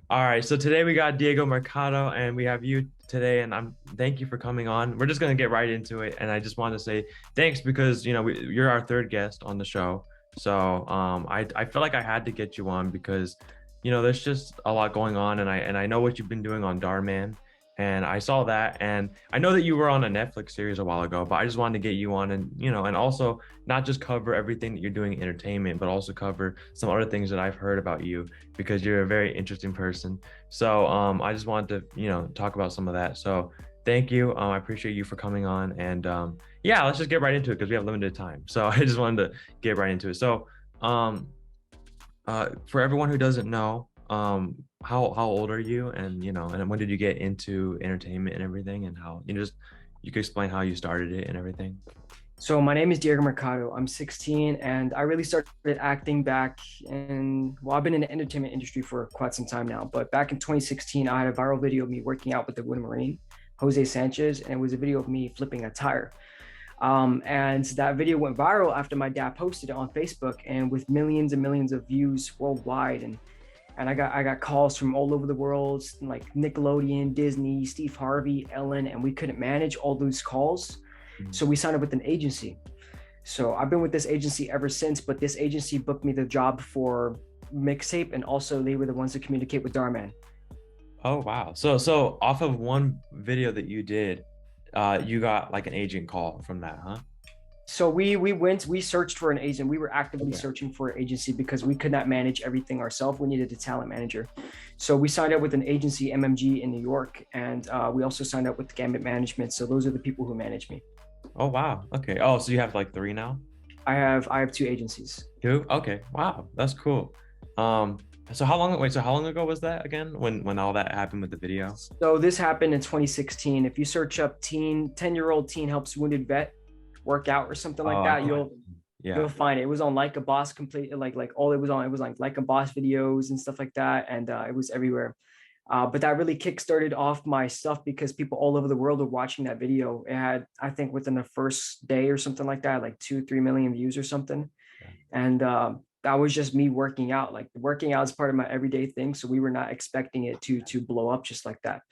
All right, so today we got Diego Mercado and we have you today, and I'm thank you for coming on. We're just gonna get right into it, and I just want to say thanks because you're our third guest on the show. So I feel like I had to get you on because there's just a lot going on, and I know what you've been doing on Darman, and I saw that, and I know that you were on a Netflix series a while ago, but I just wanted to get you on, and and also not just cover everything that you're doing in entertainment, but also cover some other things that I've heard about you because you're a very interesting person. So I just wanted to, talk about some of that. So thank you. I appreciate you for coming on. And yeah, let's just get right into it because we have limited time. So I just wanted to get right into it. So um, for everyone who doesn't know, how old are you? And and when did you get into entertainment and everything? And how you could explain how you started it and everything. So my name is Diego Mercado. I'm 16 and I really started acting back I've been in the entertainment industry for quite some time now, but back in 2016, I had a viral video of me working out with the Wood Marine, Jose Sanchez, and it was a video of me flipping a tire. And that video went viral after my dad posted it on Facebook and with millions and millions of views worldwide. And I got calls from all over the world, like Nickelodeon, Disney, Steve Harvey, Ellen, and we couldn't manage all those calls. Mhm. So we signed up with an agency. So I've been with this agency ever since, but this agency booked me the job for mixtape, and also they were the ones to communicate with Darman. Oh wow. So off of one video that you did, you got like an agent call from that, huh? So we searched for an agent. We were actively Okay. searching for an agency because we could not manage everything ourselves. We needed a talent manager. So we signed up with an agency, MMG in New York, and we also signed up with Gambit Management. So those are the people who manage me. Oh wow. Okay. Oh, so you have like three now? I have two agencies. Two? Okay. Wow. That's cool. Um, so how long ago was that again? When all that happened with the video? So this happened in 2016. If you search up 10-year-old teen helps wounded vet work out or something like Oh, that, okay. you'll Yeah. find it. It was on Like a Boss complete like all it was on, it was like a Boss videos and stuff like that. And it was everywhere. But that really kickstarted off my stuff because people all over the world were watching that video. It had, I think, within the first day or something like that, like 2-3 million views or something. Yeah. And that was just me working out. Like working out is part of my everyday thing. So we were not expecting it to blow up just like that.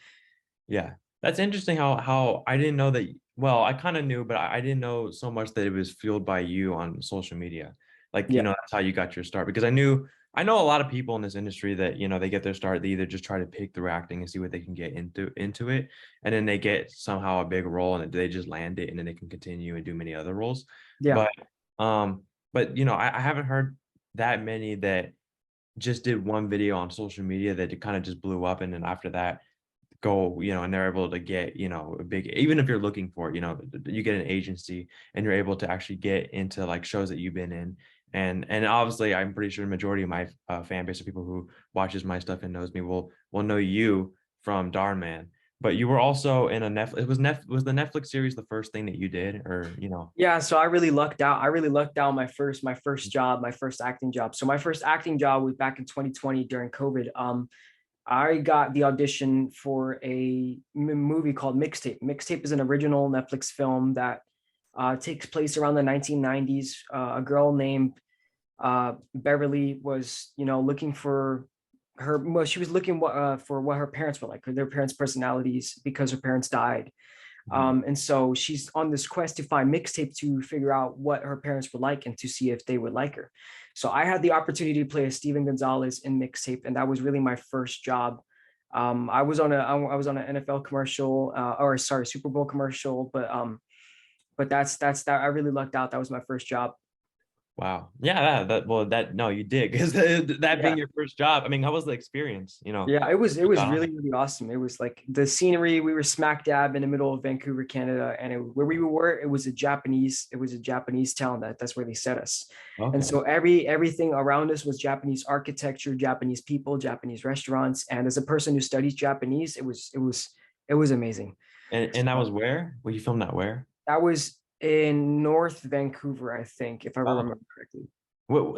Yeah. That's interesting how I didn't know that. Well, I kind of knew, but I didn't know so much that it was fueled by you on social media. Like, Yeah. that's how you got your start because I know a lot of people in this industry that, they get their start, they either just try to pick through acting and see what they can get into it, and then they get somehow a big role and they just land it and then they can continue and do many other roles. Yeah. But but I haven't heard that many that just did one video on social media that kind of just blew up and then after that go, and they're able to get, a big, even if you're looking for it, you get an agency and you're able to actually get into like shows that you've been in. And obviously I'm pretty sure the majority of my fan base of people who watches my stuff and knows me will know you from Darman. But you were also in a Netflix, was the Netflix series the first thing that you did or? Yeah, so I really lucked out. I really lucked out my first job, my first acting job. So my first acting job was back in 2020 during COVID. I got the audition for a movie called Mixtape. Mixtape is an original Netflix film that takes place around the 1990s. A girl named Beverly was, looking for her. Well, she was looking for what her parents were like, their parents' personalities, because her parents died. Mhm. And so she's on this quest to find Mixtape to figure out what her parents were like and to see if they would like her. So I had the opportunity to play a Steven Gonzalez in Mixtape, and that was really my first job. I was on an NFL commercial, or sorry, Super Bowl commercial, but that's that. I really lucked out. That was my first job. Wow. Yeah, that no, you did because that Yeah. being your first job. I mean, how was the experience? Yeah, it You was got on really it. really awesome. It was like the scenery. We were smack dab in the middle of Vancouver, Canada, and where we were, it was a Japanese town. That's where they set us, and Okay. so everything around us was Japanese architecture, Japanese people, Japanese restaurants. And as a person who studies Japanese, it was amazing. And that was where? Well, you filmed that where? That was in North Vancouver, I think, if I Oh, remember correctly.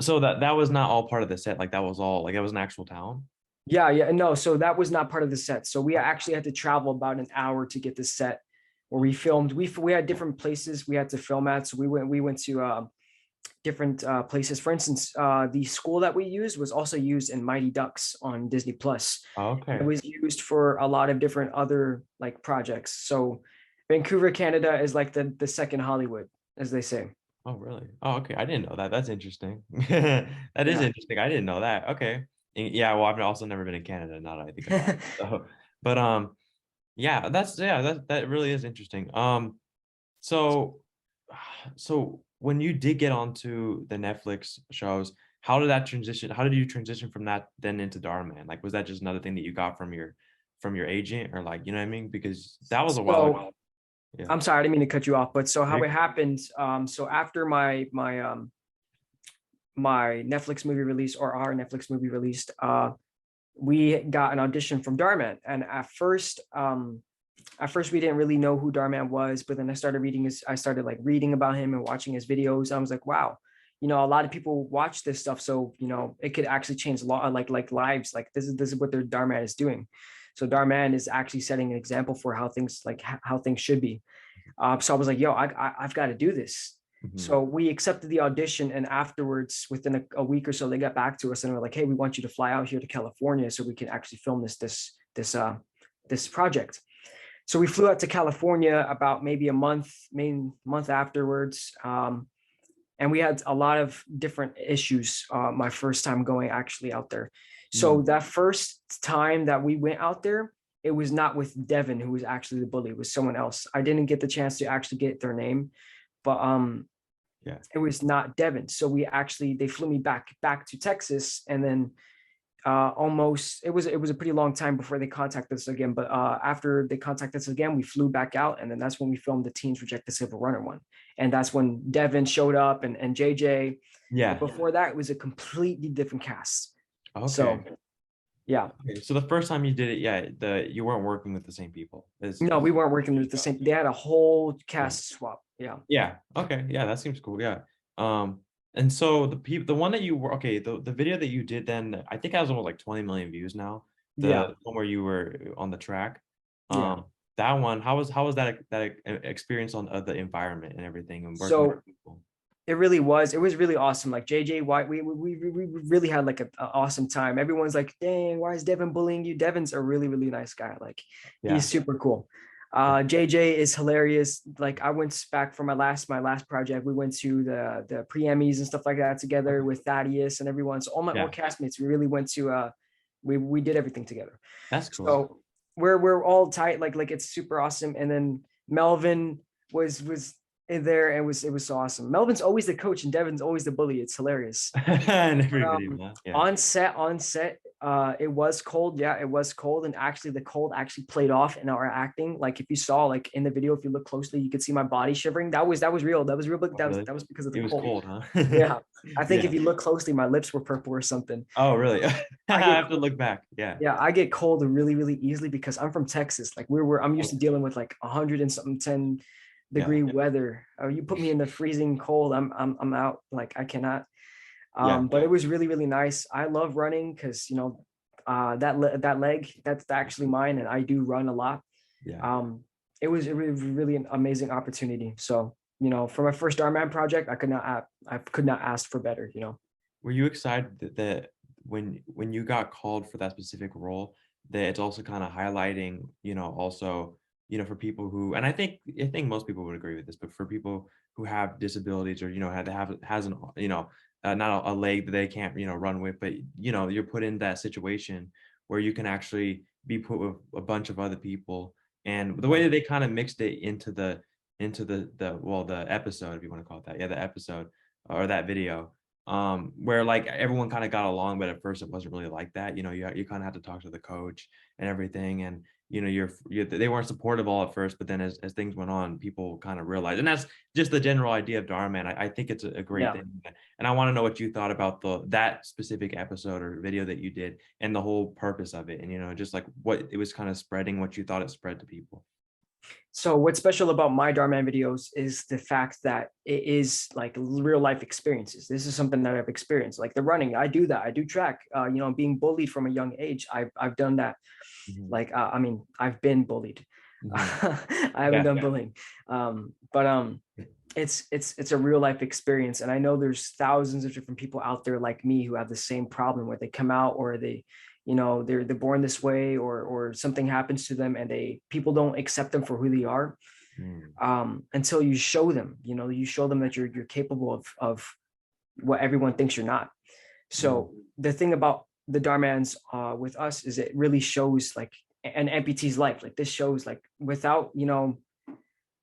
so that was not all part of the set. Like that was all like that was an actual town. Yeah, yeah, no. So that was not part of the set. So we actually had to travel about an hour to get the set where we filmed. We had different places we had to film at. So we went to different places. For instance, the school that we used was also used in Mighty Ducks on Disney Plus. It Okay. was used for a lot of different other like projects. So Vancouver, Canada is like the second Hollywood, as they say. Oh, really? Oh, okay. I didn't know that. That's interesting. That is Yeah. interesting. I didn't know that. Okay. Yeah, well, I've also never been in Canada now that I think about it. So, but yeah, that really is interesting. So so when you did get onto the Netflix shows, how did that transition? How did you transition from that then into Dharma Man? Like, was that just another thing that you got from your agent, or like, you know what I mean? Because that was a while So ago. Yeah. I'm sorry, I didn't mean to cut you off, but so how Very it cool. happened, so after my Netflix movie release, or our Netflix movie released, we got an audition from Darman. And at first we didn't really know who Darman was, but then I started like reading about him and watching his videos. I was like, wow, a lot of people watch this stuff. So, it could actually change like lives. Like this is what their Darman is doing. So Darman is actually setting an example for how things should be. So I was like, yo, I've got to do this. Mhm. So we accepted the audition, and afterwards, within a week or so, they got back to us and were like, "Hey, we want you to fly out here to California so we can actually film this project." So we flew out to California about maybe month afterwards, and we had a lot of different issues. My first time going actually out there. So Mm. that first time that we went out there, it was not with Devin, who was actually the bully. It was someone else. I didn't get the chance to actually get their name, but Yeah. it was not Devin. So they flew me back to Texas, and then almost it was a pretty long time before they contacted us again. But after they contacted us again, we flew back out, and then that's when we filmed the Teens Reject the Civil Runner one, and that's when Devin showed up, and JJ. But Yeah. before that, it was a completely different cast. Okay. So yeah. Okay. So the first time you did it, yeah, you weren't working with the same people. No, we weren't working with the Got same. They had a whole yeah. cast swap. Yeah. Yeah. Okay. Yeah, that seems cool. Yeah. Um, and so the one that you were okay, the video that you did then, I think has almost like 20 million views now. Yeah. The one where you were on the track. Yeah. That one, how was that experience on the environment and everything and working with So people? it was really awesome. Like JJ White, we really had like a awesome time. Everyone's like, dang, why is Devin bullying you? Devin's a really, really nice guy. Like he's Yeah. super cool. JJ is hilarious. Like I went back for my last project. We went to the pre-Emmys and stuff like that together Okay. with Thaddeus and everyone. So all my old Yeah. castmates, we really went to we did everything together. That's cool. So we're all tight, like it's super awesome. And then Melvin was in there, and it was so awesome. Melvin's always the coach and Devin's always the bully. It's hilarious. And But, every video, huh? Yeah. on set, it was cold. Yeah, it was cold, and actually, the cold actually played off in our acting. Like if you saw, like in the video, if you look closely, you could see my body shivering. That was real. That was real, but Oh, that was really? that was because of the It was cold. cold, huh? Yeah, I think Yeah. if you look closely, my lips were purple or something. Oh, really? I I get have to cold. look back. Yeah. Yeah, I get cold really, really easily because I'm from Texas. Like I'm used to Okay. dealing with like 100 and something 10 Yeah. degree weather. You put me in the freezing cold, I'm out. Like I cannot. Yeah. But it was really, really nice. I love running because that leg, that's actually mine, and I do run a lot. Yeah. Um, it was really an amazing opportunity. So for my first Darman project, I could not ask for better. Were you excited that when you got called for that specific role, that it's also kind of highlighting, also, for people who, and I think most people would agree with this, but for people who have disabilities or, has an, not a leg that they can't, run with, but, you're put in that situation where you can actually be put with a bunch of other people. And the way that they kind of mixed it into the episode, if you want to call it that. Yeah, the episode or that video, where like everyone kind of got along, but at first it wasn't really like that. You kind of had to talk to the coach and everything, and they weren't supportive all at first, but then as things went on, people kind of realized, and that's just the general idea of Dharma. And I think it's a great Yeah. thing, and I want to know what you thought about that specific episode or video that you did and the whole purpose of it, and just like what it was kind of spreading, what you thought it spread to people. So what's special about my Darman videos is the fact that it is like real life experiences. This is something that I've experienced, like the running. I do that. I do track. Being bullied from a young age. I've done that. Mhm. Like I mean, I've been bullied. Mhm. I haven't Yeah. done bullying, but it's a real life experience, and I know there's thousands of different people out there like me who have the same problem where they come out, or they, they're born this way, or something happens to them and they people don't accept them for who they are, Mm, until you show them, you show them that you're capable of what everyone thinks you're not. mm, So the thing about the Darmans, with us, is it really shows like an amputee's life. Like this shows like without,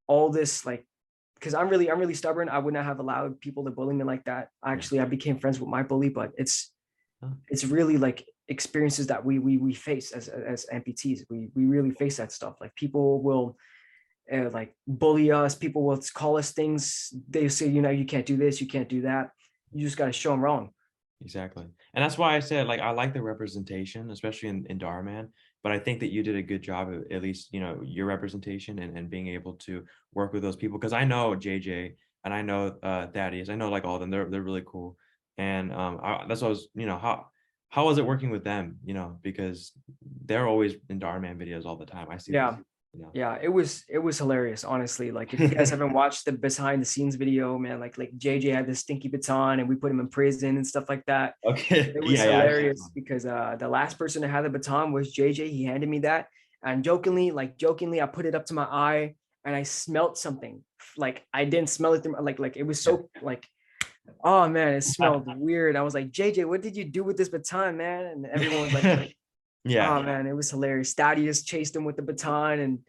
all this, like, because I'm really stubborn. I would not have allowed people to bully me like that. yeah. Actually, I became friends with my bully, but Huh. it's really like experiences that we face as amputees. We really face that stuff. Like people will, like bully us. People will call us things. They say, you can't do this, you can't do that. You just got to show them wrong. Exactly. And that's why I said, like, I like the representation, especially in Darman, but I think that you did a good job of at least, your representation and being able to work with those people. Because I know JJ and I know Thaddeus, I know like all of them, they're really cool. And that's what I was, how was it working with them, because they're always in Darman videos all the time. I see Yeah. them, you know. Yeah, it was hilarious, honestly. Like if you guys haven't watched the behind the scenes video, man, like JJ had this stinky baton and we put him in prison and stuff like that. Okay. It was Yeah, yeah. hilarious because the last person to have the baton was JJ. He handed me that, and jokingly, I put it up to my eye and I smelt something. Like I didn't smell it through, like it was Yeah. so like, oh man, it smelled weird. I was like, JJ, what did you do with this baton, man? And everyone was like, Yeah. oh man, it was hilarious. Thaddeus chased him with the baton, and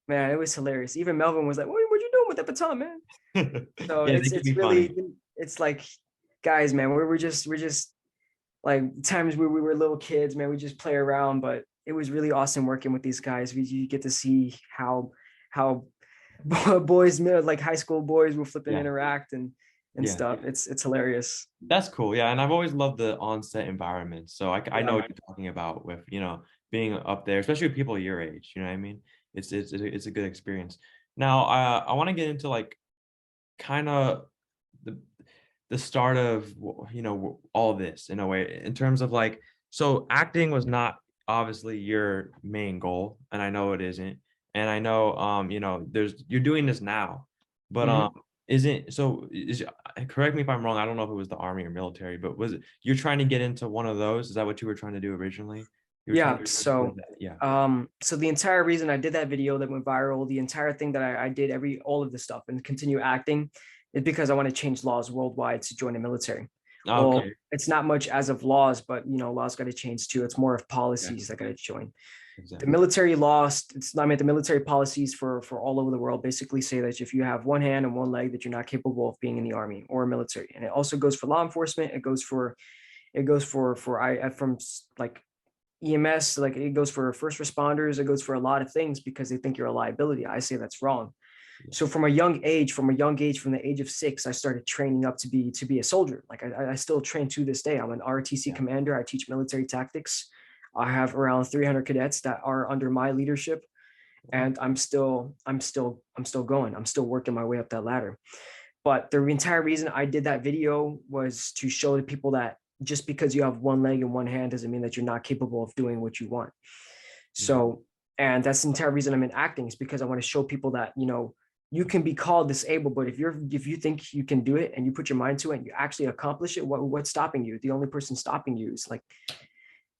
man, it was hilarious. Even Melvin was like, what you doing with that baton, man? So Yeah, they it's can it's be funny. really, it's like, guys, man, we're just like times where we were little kids, man, we just play around, but it was really awesome working with these guys. You get to see how boys, like high school boys, will flip and Yeah. interact and Yeah. stuff. It's hilarious. That's cool. Yeah. And I've always loved the on-set environment. So I know Yeah. what you're talking about with, being up there, especially with people your age, you know what I mean? It's a good experience. Now, I want to get into like kind of the the start of all this in a way in terms of like, so acting was not obviously your main goal, and I know it isn't, and I know there's you're doing this now, but Mhm. isn't so is correct me if I'm wrong. I don't know if it was the army or military, but was it you're trying to get into one of those? Is that what you were trying to do originally? You were trying Yeah. to So, yeah. so the entire reason I did that video that went viral, the entire thing that I did all of this stuff and continue acting, is because I want to change laws worldwide to join the military. Well, Okay. it's not much as of laws, but laws got to change too. It's more of Yeah, policies that got to join. The exactly. military laws, I mean, the military policies for all over the world basically say that if you have one hand and one leg, that you're not capable of being in the army or military. And it also goes for law enforcement. It goes for from like EMS, like it goes for first responders, it goes for a lot of things because they think you're a liability. I say that's wrong. Yeah. So from the age of 6, I started training up to be a soldier. Like I still train to this day. I'm an RTC Yeah. commander. I teach military tactics. I have around 300 cadets that are under my leadership, Wow. and I'm still going. I'm still working my way up that ladder. But the entire reason I did that video was to show the people that just because you have one leg and one hand doesn't mean that you're not capable of doing what you want. Mhm. So, and that's the entire reason I'm in acting, is because I want to show people that, you can be called disabled, but if you think you can do it and you put your mind to it and you actually accomplish it, what's stopping you? The only person stopping you is like,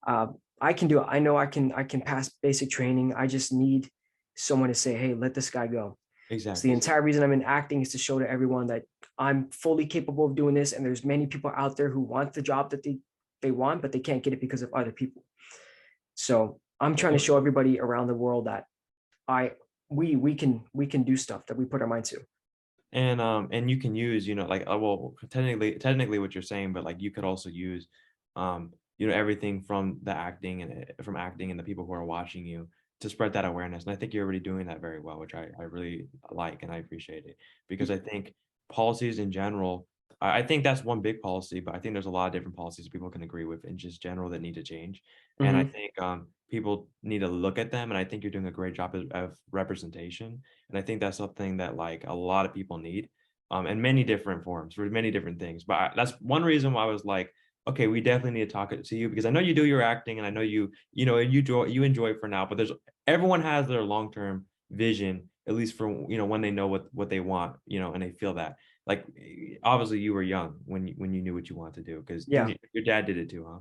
uh, I can do it. I know I can pass basic training. I just need someone to say, hey, let this guy go. So the Exactly. entire reason I'm in acting is to show to everyone that I'm fully capable of doing this. And there's many people out there who want the job that they want, but they can't get it because of other people. So I'm trying to show everybody around the world that I we can do stuff that we put our mind to. And you can use, like, well, technically what you're saying, but like you could also use everything from the acting and from acting and the people who are watching you to spread that awareness. And I think you're already doing that very well, which I really like and I appreciate it, because I think policies in general, I think that's one big policy, but I think there's a lot of different policies people can agree with in just general that need to change. And I Mm-hmm. think people need to look at them, and I think you're doing a great job of representation, and I think that's something that like a lot of people need, in many different forms for many different things. But that's one reason why I was like, okay, we definitely need to talk to you, because I know you do your acting, and I know you enjoy it for now. But everyone has their long term vision at least for when they know what they want, and they feel that. Like obviously you were young when you knew what you wanted to do, because Yeah. your dad did it too, huh?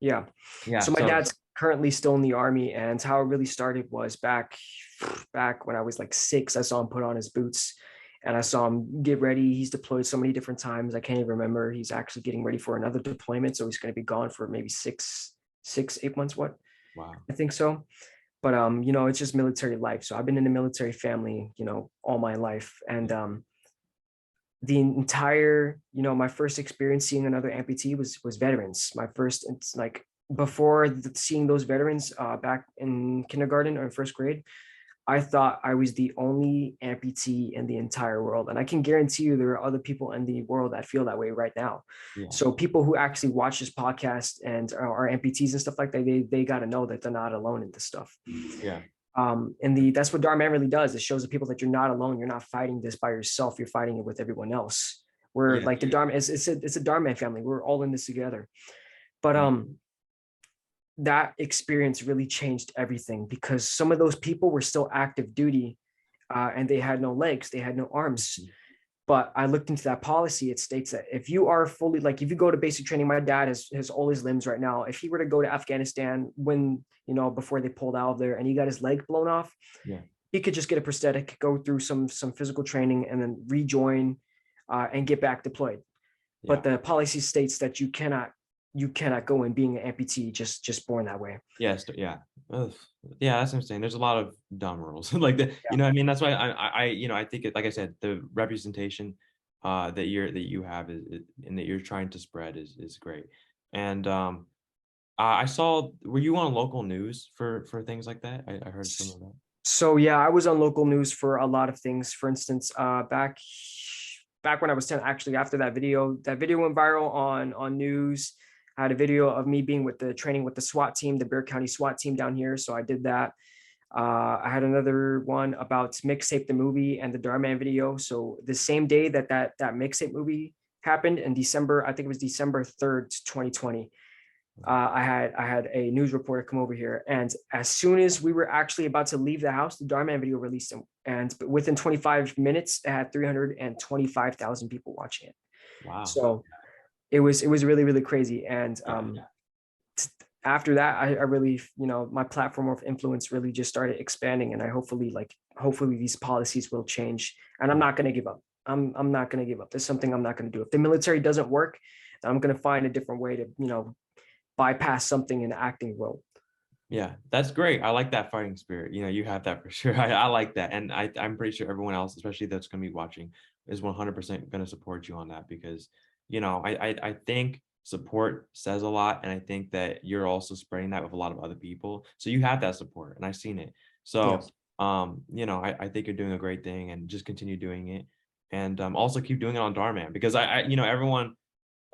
Yeah. Yeah. So my So dad's currently still in the army, and how it really started was back when I was like 6. I saw him put on his boots, and I saw him get ready. He's deployed so many different times. I can't even remember. He's actually getting ready for another deployment, so he's going to be gone for maybe 8 months. What? wow. I think so. But it's just military life. So I've been in a military family, all my life, and the entire, my first experience seeing another amputee was veterans. My first, it's like before seeing those veterans back in kindergarten or first grade, I thought I was the only amputee in the entire world. And I can guarantee you there are other people in the world that feel that way right now. Yeah. So people who actually watch this podcast and are amputees and stuff like that, they got to know that they're not alone in this stuff. Yeah. And that's what Dharma Man really does. It shows the people that you're not alone. You're not fighting this by yourself. You're fighting it with everyone else. We're Yeah. like the Dharma. It's a Dharma Man family. We're all in this together. But that experience really changed everything, because some of those people were still active duty, and they had no legs, they had no arms. But I looked into that policy. It states that if you are fully, like, if you go to basic training, my dad has all his limbs right now. If he were to go to Afghanistan before they pulled out of there, and he got his leg blown off, Yeah. he could just get a prosthetic, go through some physical training, and then rejoin and get back deployed. Yeah. But the policy states that you cannot go in being an amputee just born that way. Yes. Yeah. Ugh. Yeah. That's what I'm saying. There's a lot of dumb rules like that. Yeah. What I mean? That's why I think it, like I said, the representation that you have and that you're trying to spread is great. And I saw, were you on local news for things like that? I heard some of that. So yeah, I was on local news for a lot of things. For instance, back when I was 10, actually, after that video went viral on news. I had a video of me being with the training with the SWAT team, the Bear County SWAT team down here. So I did that. I had another one about Mixtape the movie and the Darman video. So the same day that Mixtape movie happened in December, I think it was December 3rd, 2020. I had a news reporter come over here, and as soon as we were actually about to leave the house, the Darman video released, and within 25 minutes, it had 325,000 people watching it. Wow. So it was really really crazy. And after that, I really, my platform of influence really just started expanding, and I hopefully these policies will change. And I'm not going to give up. I'm not going to give up. There's something I'm not going to do. If the military doesn't work, I'm going to find a different way to bypass something in the acting world. Yeah, that's great. I like that fighting spirit. You have that for sure. I like that. And I'm pretty sure everyone else, especially that's going to be watching, is 100% going to support you on that, because, I think support says a lot. And I think that you're also spreading that with a lot of other people. So you have that support, and I've seen it. So, Yes. I think you're doing a great thing, and just continue doing it. And also keep doing it on Darman, because everyone,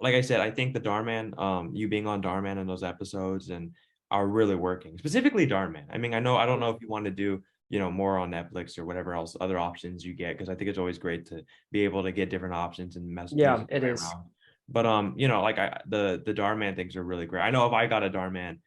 like I said, I think the Darman, you being on Darman in those episodes and are really working. Specifically Darman. I mean, I don't know if you want to do, more on Netflix or whatever else other options you get, because I think it's always great to be able to get different options and mess Yeah, it is. around. But like the Darman things are really great. I know if I got a Darman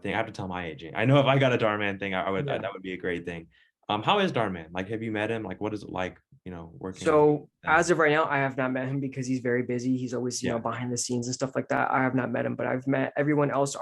thing, I have to tell my agent. I know if I got a Darman thing, I would Yeah. that would be a great thing. How is Darman? Like, have you met him? Like, what is it like, working with So them? as of right now, I have not met him because he's very busy. He's always, Yeah. behind the scenes and stuff like that. I have not met him, but I've met everyone else.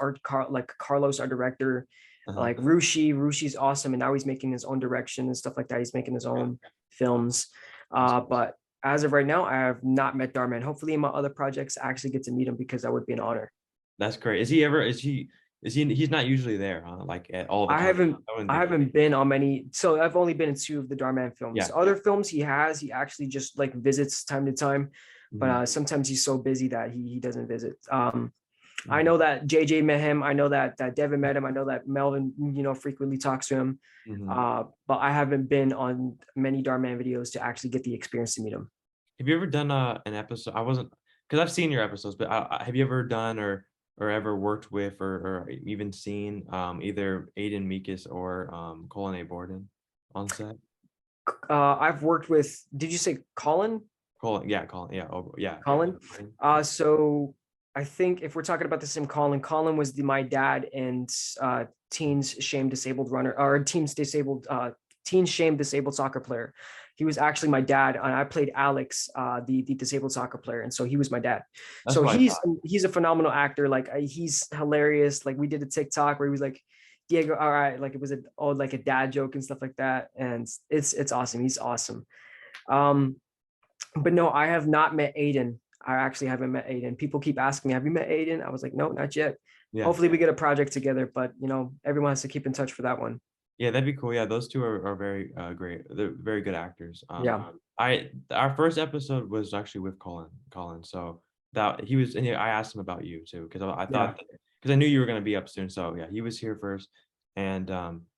Like Carlos, our director, like Rushi's awesome, and now he's making his own direction and stuff like that. He's making his own films. But as of right now, I have not met Darman. Hopefully, in my other projects, I actually get to meet him, because that would be an honor. That's great. He's not usually there, huh? Like at all the I time. haven't wouldn't I think- haven't been on many. So I've only been in 2 of the Darman films. Yeah. Other films he actually just like visits time to time, but sometimes he's so busy that he doesn't visit. I know that JJ met him. I know that Devin met him. I know that Melvin, frequently talks to him. But I haven't been on many Darman videos to actually get the experience to meet him. Have you ever done an episode? I wasn't, because I've seen your episodes, but have you ever done or ever worked with or even seen either Aiden Meekus or Colin A. Borden on set? I've worked with. Did you say Colin? Colin, yeah, yeah, yeah. Colin. So I think if we're talking about the same Colin was my dad and Teens Shame Disabled Runner, or Teens Disabled teen shame disabled soccer player. He was actually my dad, and I played Alex, the disabled soccer player, and so he was my dad. That's So what I thought. he's a phenomenal actor. Like he's hilarious. Like we did a TikTok where he was like, Diego, all right, like it was like a dad joke and stuff like that, and it's awesome. He's awesome. Um, but no, I have not met Aiden. I actually haven't met Aiden. People keep asking me, have you met Aiden? I was like, no, not yet. Yeah. Hopefully we get a project together, but everyone has to keep in touch for that one. Yeah, that'd be cool. Yeah, those two are very great. They're very good actors. Yeah. Our first episode was actually with Colin. So that he was, and I asked him about you too because I Yeah. thought because I knew you were gonna be up soon. So yeah, he was here first, and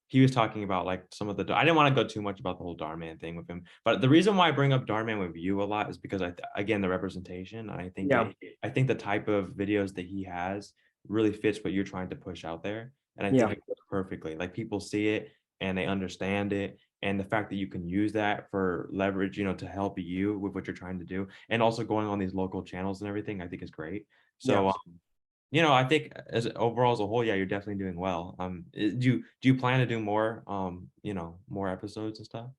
he was talking about like some of the. I didn't want to go too much about the whole Darman thing with him, but the reason why I bring up Darman with you a lot is because again the representation. I think Yeah. I think the type of videos that he has really fits what you're trying to push out there. And I Yeah. think it works perfectly. Like people see it and they understand it. And the fact that you can use that for leverage, to help you with what you're trying to do. And also going on these local channels and everything, I think is great. So, I think as overall as a whole, yeah, you're definitely doing well. Do you plan to do more, more episodes and stuff?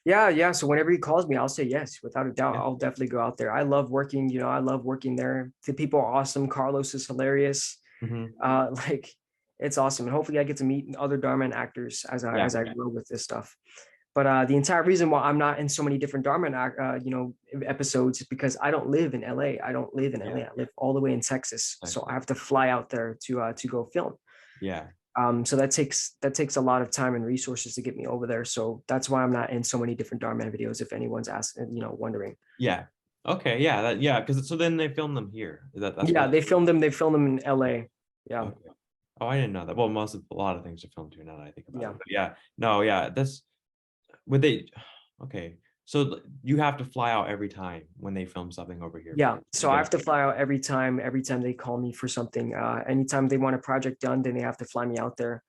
Yeah. So whenever he calls me, I'll say yes, without a doubt. Yeah. I'll definitely go out there. I love working, I love working there. The people are awesome. Carlos is hilarious. Mm-hmm. Like it's awesome. And hopefully I get to meet other Darman actors as I grow with this stuff. But the entire reason why I'm not in so many different Darman episodes is because I don't live in LA. I don't live in LA. I live all the way in Texas. So I have to fly out there to go film. Yeah. So that takes a lot of time and resources to get me over there. So that's why I'm not in so many different Darman videos. If anyone's asking, wondering. Yeah. Okay. Yeah. Because so then they film them here. That's Yeah, they filmed them. They filmed them in LA. Yeah. Okay. Oh, I didn't know that. Well, a lot of things are filmed here now that I think about Yeah. it. But yeah. No. Yeah. Would they? Okay. So you have to fly out every time when they film something over here. Yeah. So I have to fly out every time they call me for something. Anytime they want a project done, then they have to fly me out there.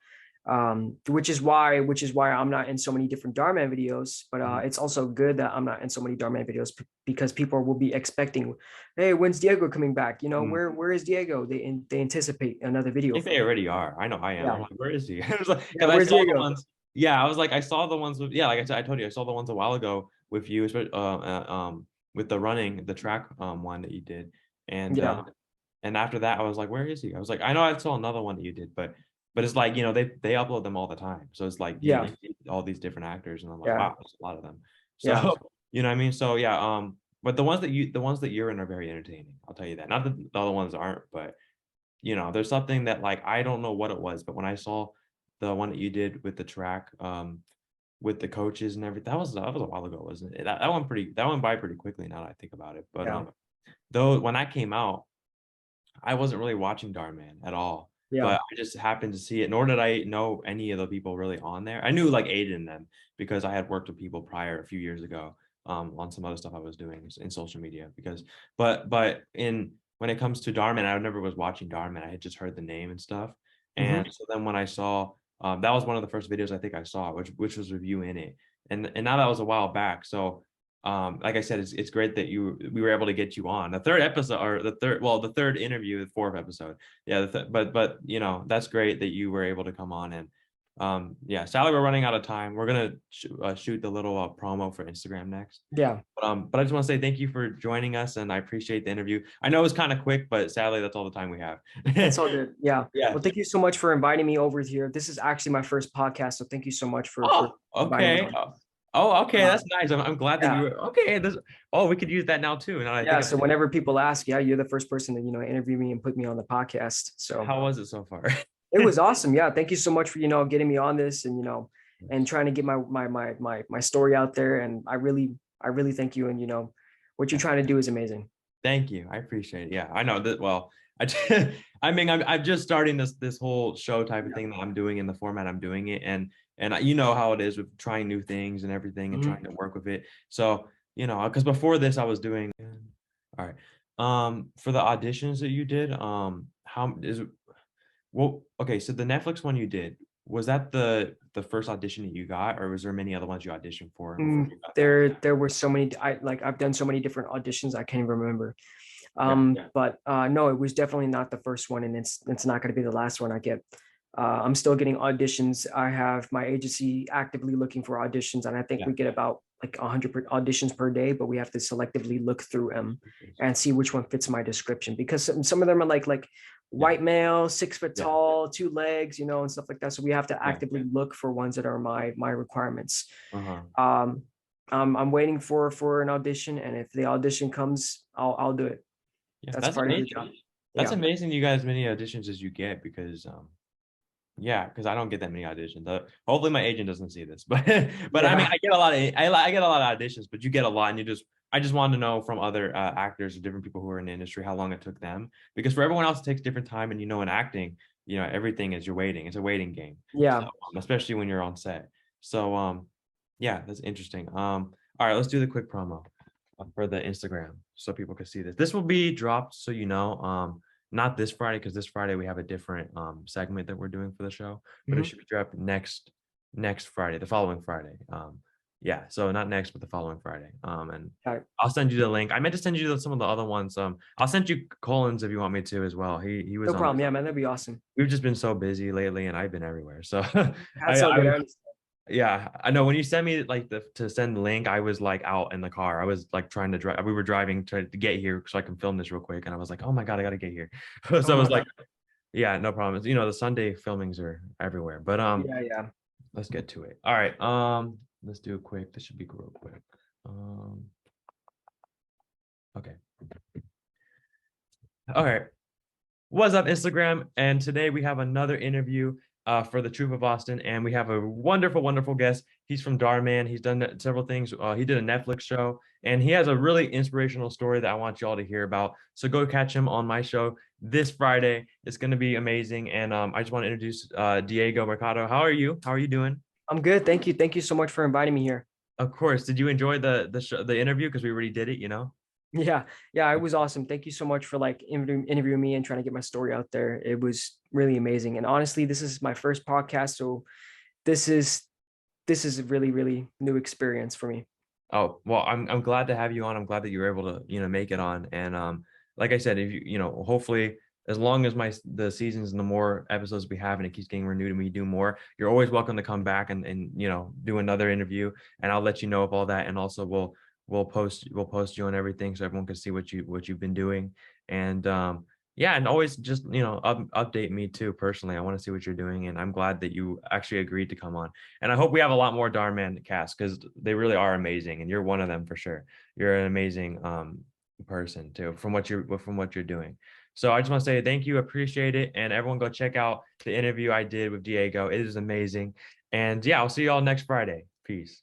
Which is why I'm not in so many different Darman videos, but it's also good that I'm not in so many Darman videos because people will be expecting, hey, when's Diego coming back? Where is Diego? They anticipate another video. I think they already are. I know I am. Yeah. I'm like, where is he? I was like, Yeah, where's Diego? I was like, I saw the ones with, like I said, I told you, I saw the ones a while ago with you, with the track one that you did, and and after that, I was like, where is he? I was like, I know I saw another one that you did, but it's like, they upload them all the time, so it's like you see all these different actors, and I'm like, wow, there's a lot of them. So you know what I mean? So yeah, but the ones that you're in are very entertaining. I'll tell you that. Not that the other ones aren't, but there's something that like I don't know what it was, but when I saw the one that you did with the track, with the coaches and everything, that was a while ago, wasn't it? That went by pretty quickly now that I think about it. But though when that came out, I wasn't really watching Darman at all. Yeah. But I just happened to see it, nor did I know any of the people really on there. I knew like Aiden and them because I had worked with people prior a few years ago on some other stuff I was doing in social media. But when it comes to Darman, I never was watching Darman. I had just heard the name and stuff. And so then when I saw that was one of the first videos I think I saw, which was with you in it. And now that was a while back. So like I said, it's great that we were able to get you on the third episode, or the third interview, the fourth episode. Yeah, but that's great that you were able to come on. And Sally, we're running out of time. We're gonna shoot the little promo for Instagram next. Yeah. But I just want to say thank you for joining us, and I appreciate the interview. I know it was kind of quick, but sadly that's all the time we have. That's all good. Yeah. Yeah. Well, thank you so much for inviting me over here. This is actually my first podcast, so thank you so much for okay. Oh, okay, that's nice. I'm glad that you were okay. We could use that now too. So whenever people ask, you're the first person to interview me and put me on the podcast. So how was it so far? It was awesome. Yeah, thank you so much for getting me on this and and trying to get my story out there. And I really thank you. And what you're trying to do is amazing. Thank you. I appreciate it. Yeah, I know that. Well, I'm just starting this whole show type of thing that I'm doing in the format I'm doing it, and you know how it is with trying new things and everything and trying to work with it. So because before this I was doing all right. For the auditions that you did, how is it? Well, okay, so the Netflix one you did, was that the first audition that you got, or was there many other ones you auditioned for? There were so many. I've done so many different auditions I can't even remember. But no, it was definitely not the first one, and it's not going to be the last one I get. I'm still getting auditions. I have my agency actively looking for auditions, and I think Yeah. we get about like 100 auditions per day, but we have to selectively look through them and see which one fits my description, because some of them are like Yeah. white male, 6 foot Yeah. tall, 2 legs, and stuff like that. So we have to Yeah. actively look for ones that are my requirements. Uh-huh. Um, I'm waiting for an audition, and if the audition comes, I'll do it. Yeah, That's that's part of the amazing. job. That's Yeah. amazing you guys many auditions as you get because yeah, because I don't get that many auditions. Hopefully my agent doesn't see this, but I mean Yeah. I get a lot of I get a lot of auditions, but you get a lot, and I just want to know from other actors or different people who are in the industry how long it took them, because for everyone else it takes different time, and in acting, everything is you're waiting. It's a waiting game. So Yeah. especially when you're on set. So yeah, that's interesting. All right, let's do the quick promo for the Instagram so people can see this. This will be dropped, so not this Friday, because this Friday we have a different segment that we're doing for the show, but it Mhm. should be dropped next Friday, the following Friday. Yeah, so not next, but the following Friday. And Got it. I'll send you the link. I meant to send you some of the other ones. I'll send you Colin's if you want me to as well. He was No on. problem. Yeah, man, that'd be awesome. We've just been so busy lately, and I've been everywhere. So That's all I good. I was understand. yeah, I know when you sent me like the to send the link, I was like out in the car. I was like trying to drive. We were driving to get here so I can film this real quick, and I was like, oh my god, I gotta get here. So Oh I my was like, God. yeah, no problem. The Sunday filmings are everywhere, but Yeah, yeah. let's get to it. All right, let's do it quick. This should be real quick. Um, okay, all right. What's up, Instagram? And today we have another interview for the Truth of Austin, and we have a wonderful, wonderful guest. He's from Darman. He's done several things. He did a Netflix show, and he has a really inspirational story that I want you all to hear about. So go catch him on my show this Friday. It's going to be amazing. And I just want to introduce Diego Mercado. How are you? How are you doing? I'm good. Thank you. Thank you so much for inviting me here. Of course. Did you enjoy the interview? Because we already did it. Yeah, yeah, it was awesome. Thank you so much for like interviewing me and trying to get my story out there. It was really amazing. And honestly, this is my first podcast, so this is this is a really, really new experience for me. Oh, well, I'm glad to have you on. I'm glad that you were able to, make it on. And like I said, if hopefully as long as the seasons and the more episodes we have and it keeps getting renewed and we do more, you're always welcome to come back and do another interview, and I'll let you know of all that. And also we'll post you on everything so everyone can see what you've been doing. And yeah, and always just update me too personally. I want to see what you're doing, and I'm glad that you actually agreed to come on. And I hope we have a lot more Darman casts, because they really are amazing, and you're one of them for sure. You're an amazing person too, from what you're doing. So I just want to say thank you, appreciate it, and everyone go check out the interview I did with Diego. It is amazing. And yeah, I'll see you all next Friday. Peace.